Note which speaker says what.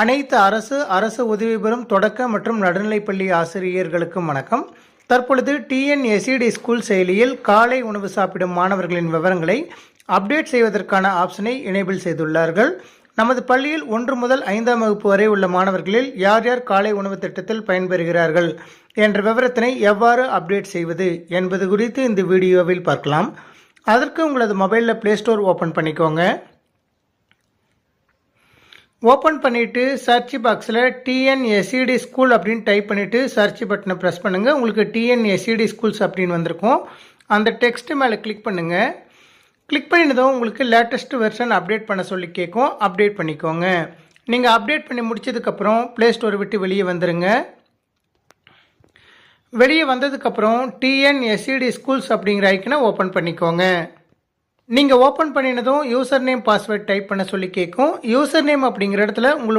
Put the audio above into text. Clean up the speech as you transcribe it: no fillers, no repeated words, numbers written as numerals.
Speaker 1: அனைத்து அரசு உதவி பெறும் தொடக்க மற்றும் நடுநிலைப்பள்ளி ஆசிரியர்களுக்கும் வணக்கம். தற்பொழுது டிஎன்எஸ்சிடி ஸ்கூல் செயலியில் காலை உணவு சாப்பிடும் மாணவர்களின் விவரங்களை அப்டேட் செய்வதற்கான ஆப்ஷனை எனேபிள் செய்துள்ளார்கள். நமது பள்ளியில் 1 முதல் 5ஆம் வகுப்பு வரை உள்ள மாணவர்களில் யார் யார் காலை உணவு திட்டத்தில் பயன்பெறுகிறார்கள் என்ற விவரத்தினை எவ்வாறு அப்டேட் செய்வது என்பது குறித்து இந்த வீடியோவில் பார்க்கலாம். அதற்கு உங்களது மொபைலில் ப்ளே ஸ்டோர் ஓப்பன் பண்ணிக்கோங்க. ஓப்பன் பண்ணிவிட்டு சர்ச் பாக்ஸில் டிஎன்எஸ்சிடி ஸ்கூல் அப்படின்னு டைப் பண்ணிவிட்டு சர்ச் பட்டனை ப்ரெஸ் பண்ணுங்கள். உங்களுக்கு டிஎன்எஸ்சிடி ஸ்கூல்ஸ் அப்படின்னு வந்திருக்கும். அந்த டெக்ஸ்ட் மேலே கிளிக் பண்ணுங்கள். கிளிக் பண்ணினதும் உங்களுக்கு லேட்டஸ்ட் வெர்ஷன் அப்டேட் பண்ண சொல்லி கேட்கும். அப்டேட் பண்ணிக்கோங்க. நீங்கள் அப்டேட் பண்ணி முடிச்சதுக்கப்புறம் ப்ளே ஸ்டோரை விட்டு வெளியே வந்துடுங்க. வெளியே வந்ததுக்கப்புறம் டிஎன்எஸ்சிடி ஸ்கூல்ஸ் அப்படிங்கிற ஐக்கனை ஓப்பன் பண்ணிக்கோங்க. நீங்கள் ஓப்பன் பண்ணினதும் யூசர் நேம் பாஸ்வேர்ட் டைப் பண்ண சொல்லி கேட்கும். யூசர் நேம் அப்படிங்கிற இடத்துல